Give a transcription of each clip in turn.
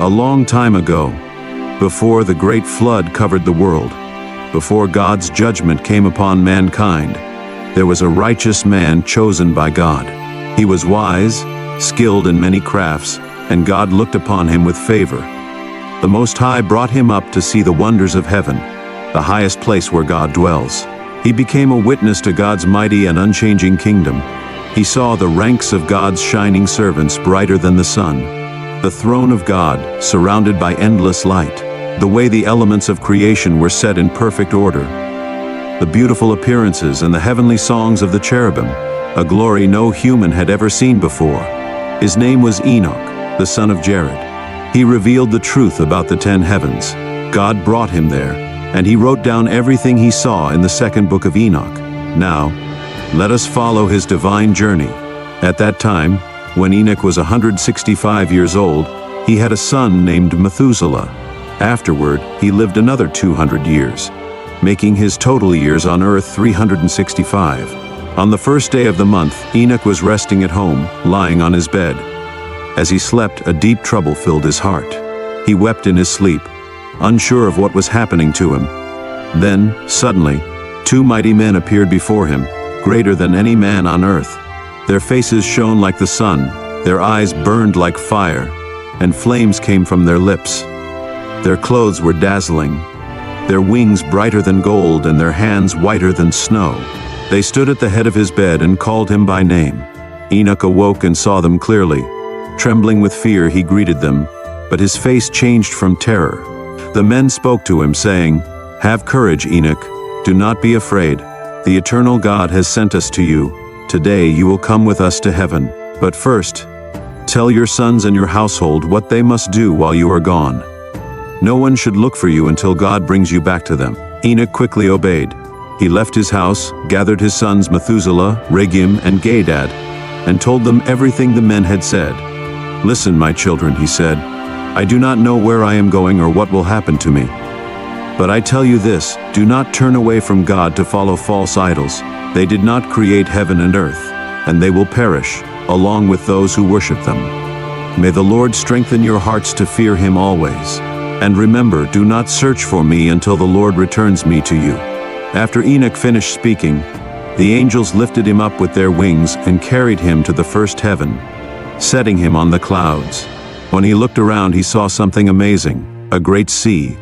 A long time ago, before the great flood covered the world, before God's judgment came upon mankind, there was a righteous man chosen by God. He was wise, skilled in many crafts, and God looked upon him with favor. The Most High brought him up to see the wonders of heaven, the highest place where God dwells. He became a witness to God's mighty and unchanging kingdom. He saw the ranks of God's shining servants brighter than the sun, the throne of God surrounded by endless light, the way the elements of creation were set in perfect order, the beautiful appearances and the heavenly songs of the cherubim, a glory no human had ever seen before. His name was Enoch, the son of Jared. He revealed the truth about the 10 heavens. God brought him there, and he wrote down everything he saw in the second book of Enoch. Now, let us follow his divine journey. At that time, when Enoch was 165 years old, he had a son named Methuselah. Afterward, he lived another 200 years, making his total years on earth 365. On the first day of the month, Enoch was resting at home, lying on his bed. As he slept, a deep trouble filled his heart. He wept in his sleep, unsure of what was happening to him. Then, suddenly, 2 mighty men appeared before him, greater than any man on earth. Their faces shone like the sun, their eyes burned like fire, and flames came from their lips. Their clothes were dazzling, their wings brighter than gold, and their hands whiter than snow. They stood at the head of his bed and called him by name. Enoch awoke and saw them clearly. Trembling with fear, he greeted them, but his face changed from terror. The men spoke to him, saying, "Have courage, Enoch. Do not be afraid. The eternal God has sent us to you. Today you will come with us to heaven. But first, tell your sons and your household what they must do while you are gone. No one should look for you until God brings you back to them." Enoch quickly obeyed. He left his house, gathered his sons Methuselah, Regem, and Gadad, and told them everything the men had said. "Listen, my children," he said. "I do not know where I am going or what will happen to me. But I tell you this, do not turn away from God to follow false idols. They did not create heaven and earth, and they will perish, along with those who worship them. May the Lord strengthen your hearts to fear him always. And remember, do not search for me until the Lord returns me to you." After Enoch finished speaking, the angels lifted him up with their wings and carried him to the first heaven, setting him on the clouds. When he looked around, he saw something amazing, a great sea,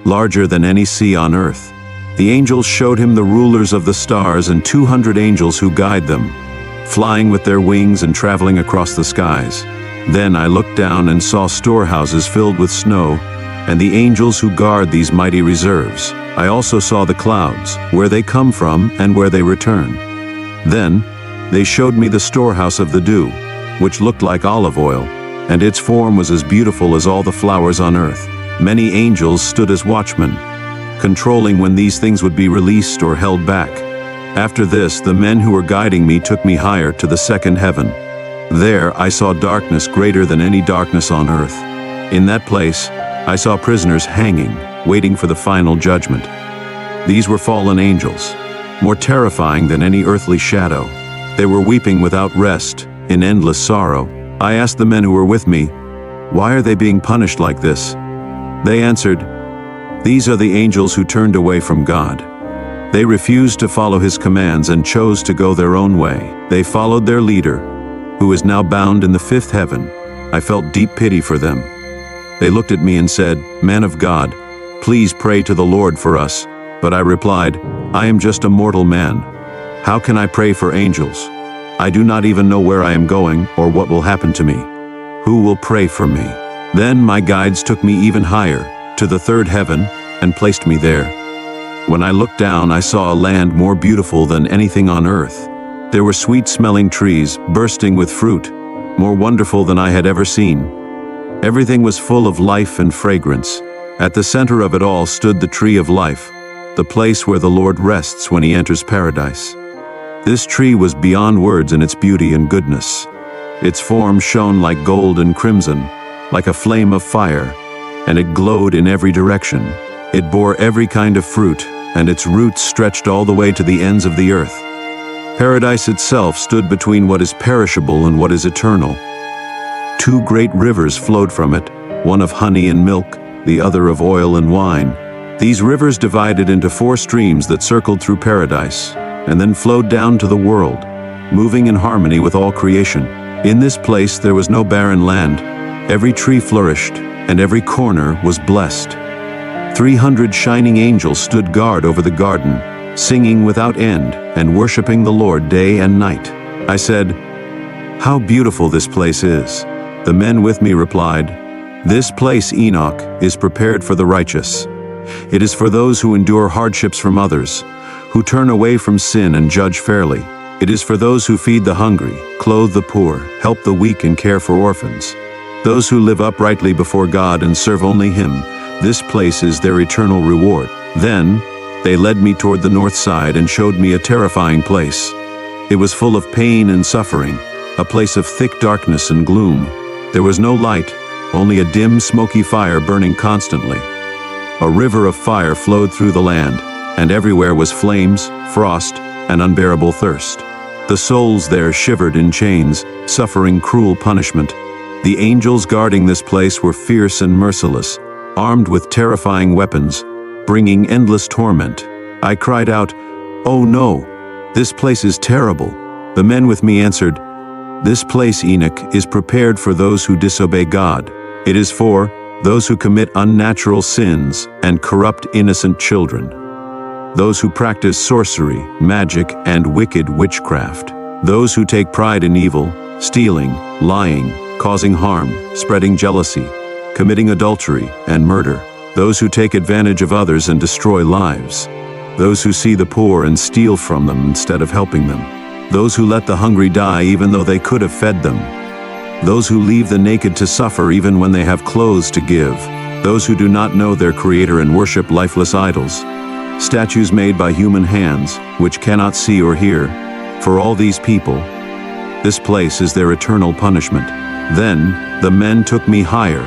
larger than any sea on earth. The angels showed him the rulers of the stars and 200 angels who guide them, flying with their wings and traveling across the skies. Then I looked down and saw storehouses filled with snow, and the angels who guard these mighty reserves. I also saw the clouds, where they come from and where they return. Then they showed me the storehouse of the dew, which looked like olive oil, and its form was as beautiful as all the flowers on earth. Many angels stood as watchmen, controlling when these things would be released or held back. After this, the men who were guiding me took me higher to the second heaven. There I saw darkness greater than any darkness on earth. In that place, I saw prisoners hanging, waiting for the final judgment. These were fallen angels, more terrifying than any earthly shadow. They were weeping without rest, in endless sorrow. I asked the men who were with me, "Why are they being punished like this?" They answered, "These are the angels who turned away from God. They refused to follow his commands and chose to go their own way. They followed their leader, who is now bound in the fifth heaven." I felt deep pity for them. They looked at me and said, "Man of God, please pray to the Lord for us." But I replied, "I am just a mortal man. How can I pray for angels? I do not even know where I am going or what will happen to me. Who will pray for me?" Then my guides took me even higher, to the third heaven, and placed me there. When I looked down, I saw a land more beautiful than anything on earth. There were sweet-smelling trees, bursting with fruit, more wonderful than I had ever seen. Everything was full of life and fragrance. At the center of it all stood the tree of life, the place where the Lord rests when he enters paradise. This tree was beyond words in its beauty and goodness. Its form shone like gold and crimson, like a flame of fire, and it glowed in every direction. It bore every kind of fruit, and its roots stretched all the way to the ends of the earth. Paradise itself stood between what is perishable and what is eternal. 2 great rivers flowed from it, one of honey and milk, the other of oil and wine. These rivers divided into 4 streams that circled through paradise, and then flowed down to the world, moving in harmony with all creation. In this place there was no barren land. Every tree flourished, and every corner was blessed. 300 shining angels stood guard over the garden, singing without end and worshiping the Lord day and night. I said, "How beautiful this place is." The men with me replied, "This place, Enoch, is prepared for the righteous. It is for those who endure hardships from others, who turn away from sin and judge fairly. It is for those who feed the hungry, clothe the poor, help the weak and care for orphans. Those who live uprightly before God and serve only Him, this place is their eternal reward." Then they led me toward the north side and showed me a terrifying place. It was full of pain and suffering, a place of thick darkness and gloom. There was no light, only a dim, smoky fire burning constantly. A river of fire flowed through the land, and everywhere was flames, frost, and unbearable thirst. The souls there shivered in chains, suffering cruel punishment. The angels guarding this place were fierce and merciless, armed with terrifying weapons, bringing endless torment. I cried out, "Oh no, this place is terrible." The men with me answered, "This place, Enoch, is prepared for those who disobey God. It is for those who commit unnatural sins and corrupt innocent children, those who practice sorcery, magic, and wicked witchcraft, those who take pride in evil, stealing, lying, causing harm, spreading jealousy, committing adultery and murder, those who take advantage of others and destroy lives, those who see the poor and steal from them instead of helping them, those who let the hungry die even though they could have fed them, those who leave the naked to suffer even when they have clothes to give, those who do not know their Creator and worship lifeless idols, statues made by human hands, which cannot see or hear. For all these people, this place is their eternal punishment." Then the men took me higher,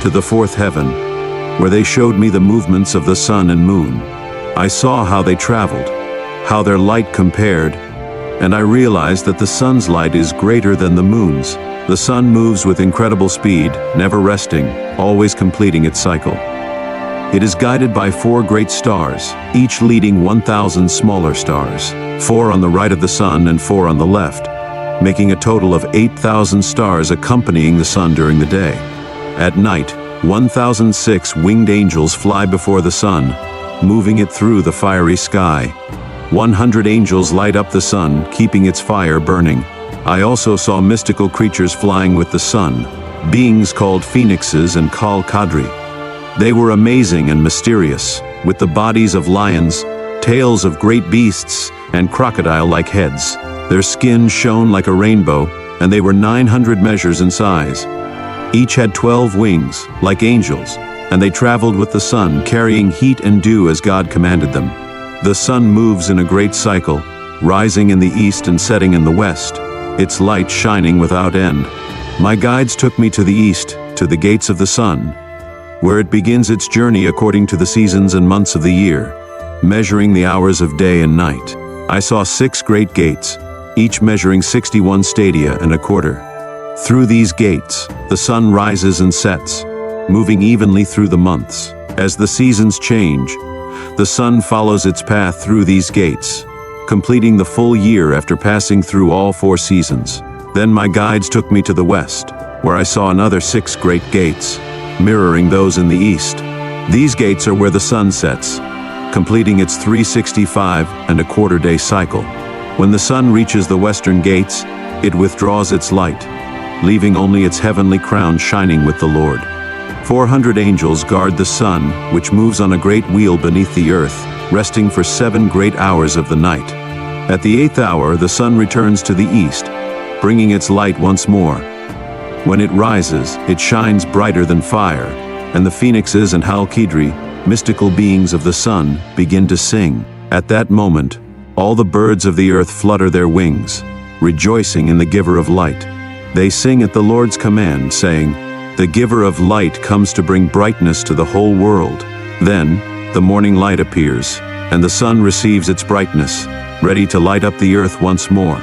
to the 4th heaven, where they showed me the movements of the sun and moon. I saw how they traveled, how their light compared, and I realized that the sun's light is greater than the moon's. The sun moves with incredible speed, never resting, always completing its cycle. It is guided by 4 great stars, each leading 1,000 smaller stars, 4 on the right of the sun and 4 on the left, making a total of 8,000 stars accompanying the sun during the day. At night, 1,006 winged angels fly before the sun, moving it through the fiery sky. 100 angels light up the sun, keeping its fire burning. I also saw mystical creatures flying with the sun, beings called phoenixes and Kal Kadri. They were amazing and mysterious, with the bodies of lions, tails of great beasts, and crocodile-like heads. Their skin shone like a rainbow, and they were 900 measures in size. Each had 12 wings, like angels, and they traveled with the sun, carrying heat and dew as God commanded them. The sun moves in a great cycle, rising in the east and setting in the west, its light shining without end. My guides took me to the east, to the gates of the sun, where it begins its journey according to the seasons and months of the year, measuring the hours of day and night. I saw 6 great gates, each measuring 61 stadia and a quarter. Through these gates, the sun rises and sets, moving evenly through the months. As the seasons change, the sun follows its path through these gates, completing the full year after passing through all 4 seasons. Then my guides took me to the west, where I saw another 6 great gates, mirroring those in the east. These gates are where the sun sets, completing its 365 and a quarter day cycle. When the sun reaches the western gates, it withdraws its light, leaving only its heavenly crown shining with the Lord. 400 angels guard the sun, which moves on a great wheel beneath the earth, resting for 7 great hours of the night. At the 8th hour, the sun returns to the east, bringing its light once more. When it rises, it shines brighter than fire, and the phoenixes and Halkidri, mystical beings of the sun, begin to sing. At that moment, all the birds of the earth flutter their wings, rejoicing in the giver of light. They sing at the Lord's command, saying, "The giver of light comes to bring brightness to the whole world." Then, the morning light appears, and the sun receives its brightness, ready to light up the earth once more.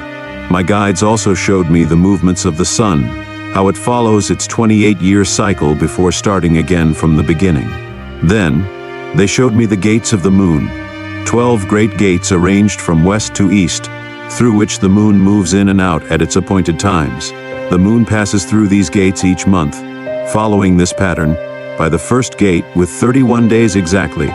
My guides also showed me the movements of the sun, how it follows its 28-year cycle before starting again from the beginning. Then, they showed me the gates of the moon, 12 great gates arranged from west to east, through which the moon moves in and out at its appointed times. The moon passes through these gates each month, following this pattern, by the first gate with 31 days exactly,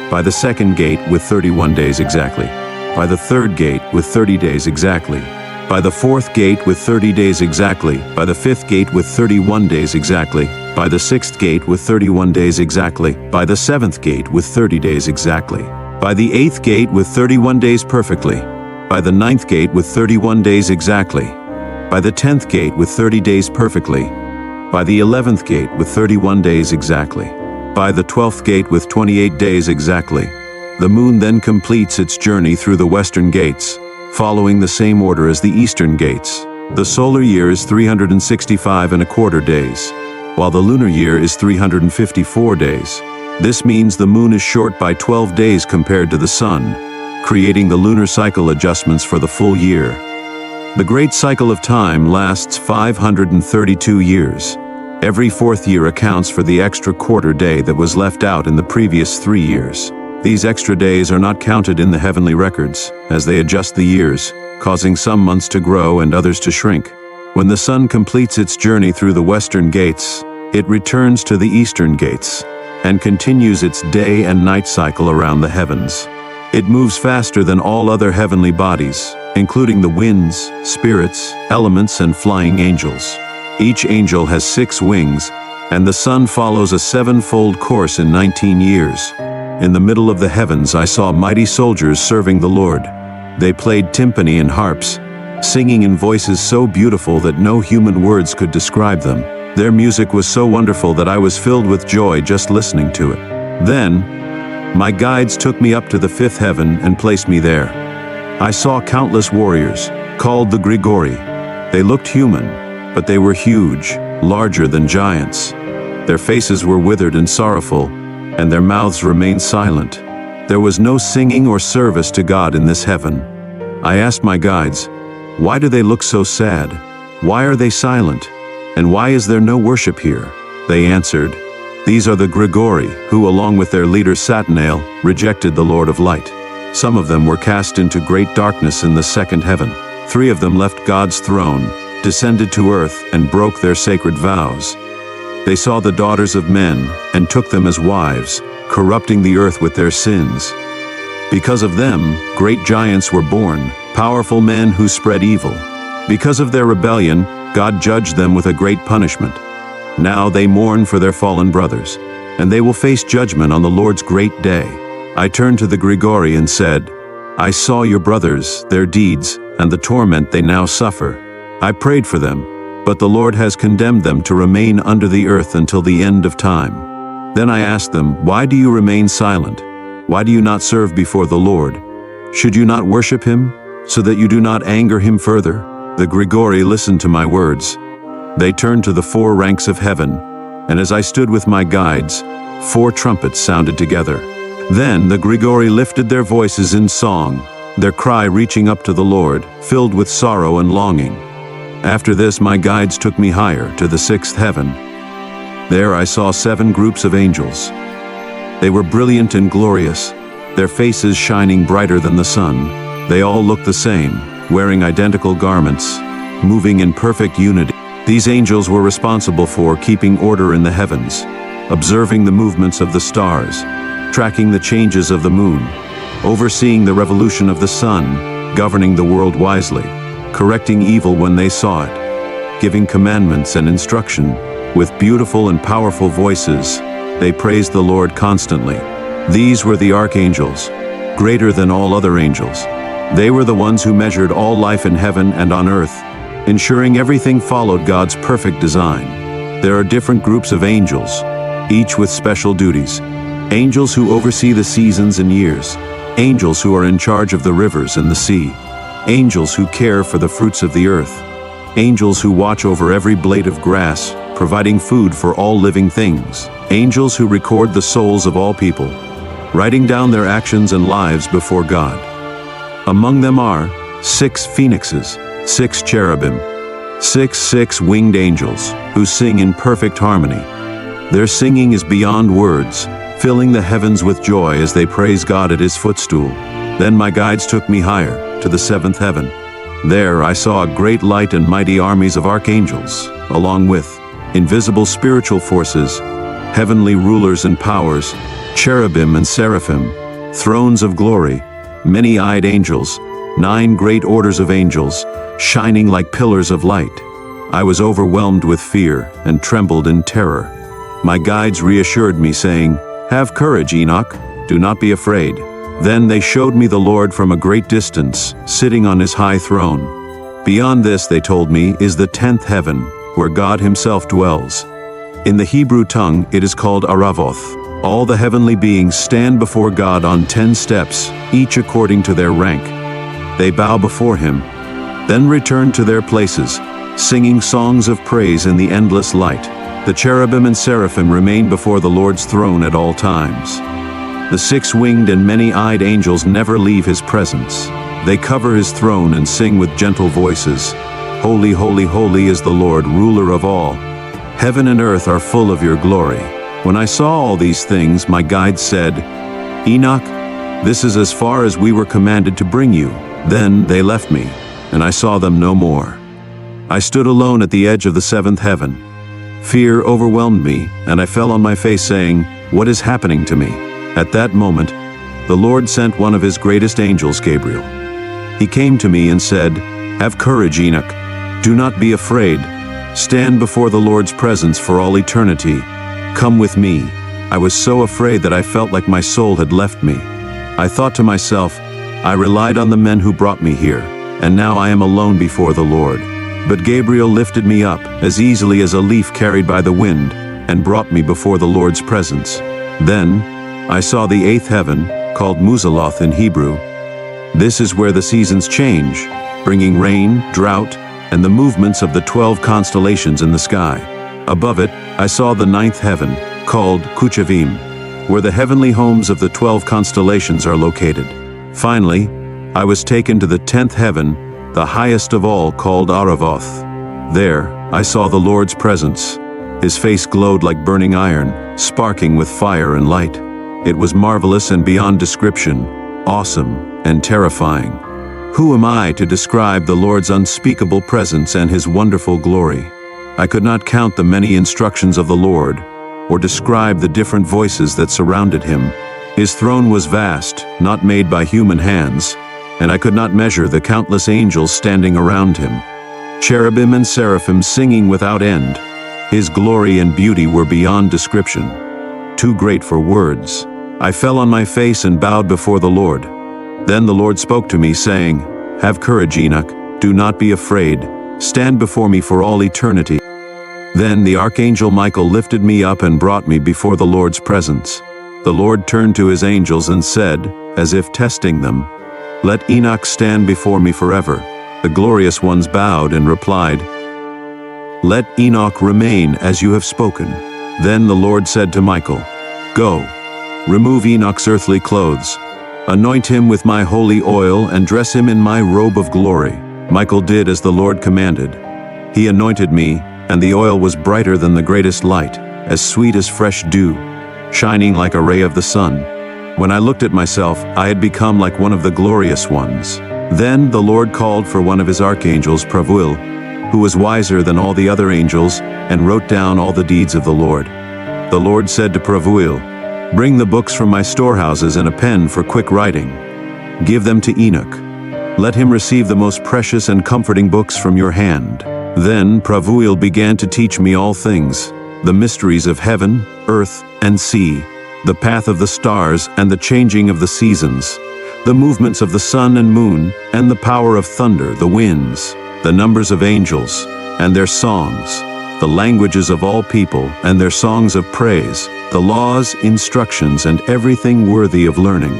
by the second gate with 31 days exactly, by the third gate with 30 days exactly, by the fourth gate with 30 days exactly, by the fifth gate with 31 days exactly, by the sixth gate with 31 days exactly, by the seventh gate with 30 days exactly, by the eighth gate with 31 days perfectly, by the ninth gate with 31 days exactly, by the 10th gate with 30 days perfectly, by the 11th gate with 31 days exactly, by the 12th gate with 28 days exactly. The moon then completes its journey through the western gates, following the same order as the eastern gates. The solar year is 365¼ days, while the lunar year is 354 days. This means the moon is short by 12 days compared to the sun, creating the lunar cycle adjustments for the full year. The great cycle of time lasts 532 years. Every fourth year accounts for the extra quarter day that was left out in the previous 3 years. These extra days are not counted in the heavenly records, as they adjust the years, causing some months to grow and others to shrink. When the sun completes its journey through the western gates, it returns to the eastern gates, and continues its day and night cycle around the heavens. It moves faster than all other heavenly bodies, including the winds, spirits, elements, and flying angels. Each angel has 6 wings, and the sun follows a 7-fold course in 19 years. In the middle of the heavens I saw mighty soldiers serving the Lord. They played timpani and harps, singing in voices so beautiful that no human words could describe them. Their music was so wonderful that I was filled with joy just listening to it. Then, my guides took me up to the 5th heaven and placed me there. I saw countless warriors, called the Grigori. They looked human, but they were huge, larger than giants. Their faces were withered and sorrowful, and their mouths remained silent. There was no singing or service to God in this heaven. I asked my guides, "Why do they look so sad? Why are they silent? And why is there no worship here?" They answered, "These are the Grigori, who along with their leader Satanael, rejected the Lord of Light. Some of them were cast into great darkness in the 2nd heaven. 3 of them left God's throne, descended to earth, and broke their sacred vows. They saw the daughters of men, and took them as wives, corrupting the earth with their sins. Because of them, great giants were born, powerful men who spread evil. Because of their rebellion, God judged them with a great punishment. Now they mourn for their fallen brothers, and they will face judgment on the Lord's great day." I turned to the Grigori and said, "I saw your brothers, their deeds, and the torment they now suffer. I prayed for them, but the Lord has condemned them to remain under the earth until the end of time." Then I asked them, "Why do you remain silent? Why do you not serve before the Lord? Should you not worship him, so that you do not anger him further?" The Grigori listened to my words. They turned to the 4 ranks of heaven, and as I stood with my guides, 4 trumpets sounded together. Then the Grigori lifted their voices in song, their cry reaching up to the Lord, filled with sorrow and longing. After this my guides took me higher to the 6th heaven. There I saw 7 groups of angels. They were brilliant and glorious, their faces shining brighter than the sun. They all looked the same, wearing identical garments, moving in perfect unity. These angels were responsible for keeping order in the heavens, observing the movements of the stars, tracking the changes of the moon, overseeing the revolution of the sun, governing the world wisely, correcting evil when they saw it, giving commandments and instruction. With beautiful and powerful voices, they praised the Lord constantly. These were the archangels, greater than all other angels. They were the ones who measured all life in heaven and on earth, ensuring everything followed God's perfect design. There are different groups of angels, each with special duties. Angels who oversee the seasons and years. Angels who are in charge of the rivers and the sea. Angels who care for the fruits of the earth. Angels who watch over every blade of grass, providing food for all living things. Angels who record the souls of all people, writing down their actions and lives before God. Among them are 6 phoenixes, 6 cherubim, Six winged angels, who sing in perfect harmony. Their singing is beyond words, filling the heavens with joy as they praise God at his footstool. Then my guides took me higher, to the seventh heaven. There I saw a great light and mighty armies of archangels, along with invisible spiritual forces, heavenly rulers and powers, cherubim and seraphim, thrones of glory, many-eyed angels, 9 great orders of angels, shining like pillars of light. I was overwhelmed with fear and trembled in terror. My guides reassured me, saying, "Have courage, Enoch, do not be afraid." Then they showed me the Lord from a great distance, sitting on his high throne. Beyond this, they told me, is the 10th heaven, where God himself dwells. In the Hebrew tongue, it is called Aravoth. All the heavenly beings stand before God on 10 steps, each according to their rank. They bow before him, then return to their places, singing songs of praise in the endless light. The cherubim and seraphim remain before the Lord's throne at all times. The 6-winged and many-eyed angels never leave his presence. They cover his throne and sing with gentle voices, "Holy, holy, holy is the Lord, ruler of all. Heaven and earth are full of your glory." When I saw all these things, my guide said, "Enoch, this is as far as we were commanded to bring you." Then they left me, and I saw them no more. I stood alone at the edge of the 7th heaven. Fear overwhelmed me, and I fell on my face, saying, "What is happening to me?" At that moment, the Lord sent one of his greatest angels, Gabriel. He came to me and said, "Have courage, Enoch. Do not be afraid. Stand before the Lord's presence for all eternity. Come with me." I was so afraid that I felt like my soul had left me. I thought to myself, I relied on the men who brought me here, and now I am alone before the Lord. But Gabriel lifted me up, as easily as a leaf carried by the wind, and brought me before the Lord's presence. Then I saw the 8th heaven, called Muzaloth in Hebrew. This is where the seasons change, bringing rain, drought, and the movements of the 12 constellations in the sky. Above it, I saw the 9th heaven, called Kuchavim, where the heavenly homes of the 12 constellations are located. Finally, I was taken to the 10th heaven, the highest of all, called Aravoth. There, I saw the Lord's presence. His face glowed like burning iron, sparking with fire and light. It was marvelous and beyond description, awesome and terrifying. Who am I to describe the Lord's unspeakable presence and his wonderful glory? I could not count the many instructions of the Lord, or describe the different voices that surrounded him. His throne was vast, not made by human hands, and I could not measure the countless angels standing around him. Cherubim and seraphim singing without end. His glory and beauty were beyond description, too great for words. I fell on my face and bowed before the Lord. Then the Lord spoke to me, saying, "Have courage, Enoch, do not be afraid. Stand before me for all eternity." Then the archangel Michael lifted me up and brought me before the Lord's presence. The Lord turned to his angels and said, as if testing them, "Let Enoch stand before me forever." The glorious ones bowed and replied, "Let Enoch remain as you have spoken." Then the Lord said to Michael, "Go, remove Enoch's earthly clothes, anoint him with my holy oil and dress him in my robe of glory." Michael did as the Lord commanded. He anointed me, and the oil was brighter than the greatest light, as sweet as fresh dew, shining like a ray of the sun. When I looked at myself, I had become like one of the glorious ones. Then the Lord called for one of his archangels, Pravuil, who was wiser than all the other angels, and wrote down all the deeds of the Lord. The Lord said to Pravuil, "Bring the books from my storehouses and a pen for quick writing. Give them to Enoch. Let him receive the most precious and comforting books from your hand." Then Pravuil began to teach me all things, the mysteries of heaven, earth, and sea, the path of the stars and the changing of the seasons, the movements of the sun and moon, and the power of thunder, the winds, the numbers of angels, and their songs, the languages of all people, and their songs of praise, the laws, instructions, and everything worthy of learning.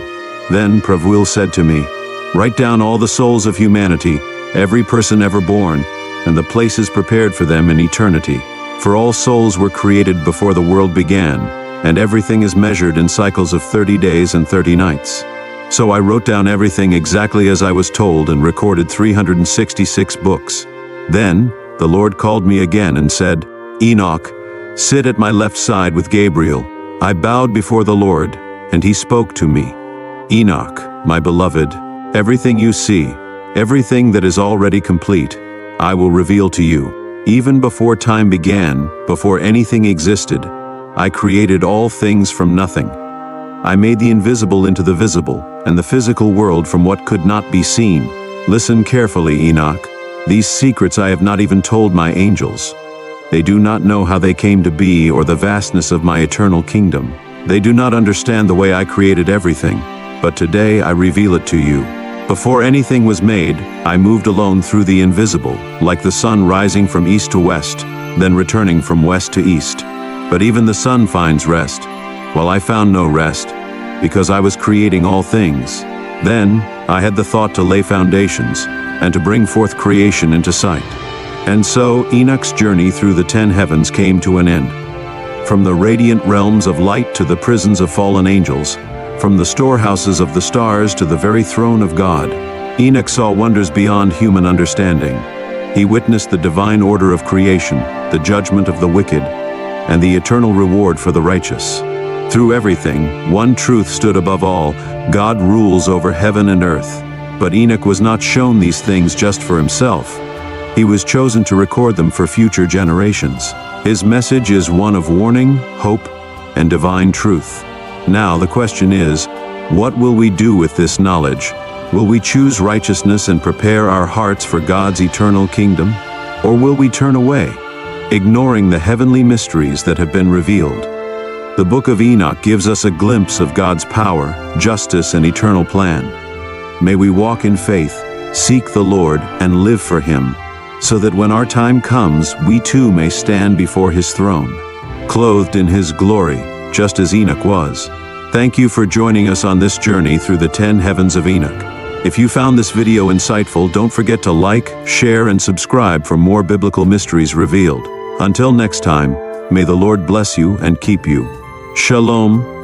Then Pravuil said to me, "Write down all the souls of humanity, every person ever born, and the places prepared for them in eternity. For all souls were created before the world began, and everything is measured in cycles of 30 days and 30 nights." So I wrote down everything exactly as I was told and recorded 366 books. Then The Lord called me again and said, "Enoch, sit at my left side with Gabriel." I bowed before the Lord, and he spoke to me. "Enoch, my beloved, everything you see, everything that is already complete, I will reveal to you. Even before time began, before anything existed, I created all things from nothing. I made the invisible into the visible, and the physical world from what could not be seen. Listen carefully, Enoch. These secrets I have not even told my angels. They do not know how they came to be or the vastness of my eternal kingdom. They do not understand the way I created everything, but today I reveal it to you. Before anything was made, I moved alone through the invisible, like the sun rising from east to west, then returning from west to east. But even the sun finds rest, while I found no rest, because I was creating all things. Then I had the thought to lay foundations, and to bring forth creation into sight. And so Enoch's journey through the 10 heavens came to an end. From the radiant realms of light to the prisons of fallen angels, from the storehouses of the stars to the very throne of God, Enoch saw wonders beyond human understanding. He witnessed the divine order of creation, the judgment of the wicked, and the eternal reward for the righteous. Through everything, one truth stood above all: God rules over heaven and earth. But Enoch was not shown these things just for himself. He was chosen to record them for future generations. His message is one of warning, hope, and divine truth. Now the question is, what will we do with this knowledge? Will we choose righteousness and prepare our hearts for God's eternal kingdom? Or will we turn away, ignoring the heavenly mysteries that have been revealed? The Book of Enoch gives us a glimpse of God's power, justice, and eternal plan. May we walk in faith, seek the Lord, and live for Him, so that when our time comes, we too may stand before His throne, clothed in His glory, just as Enoch was. Thank you for joining us on this journey through the 10 heavens of Enoch. If you found this video insightful, don't forget to like, share, and subscribe for more biblical mysteries revealed. Until next time, may the Lord bless you and keep you. Shalom.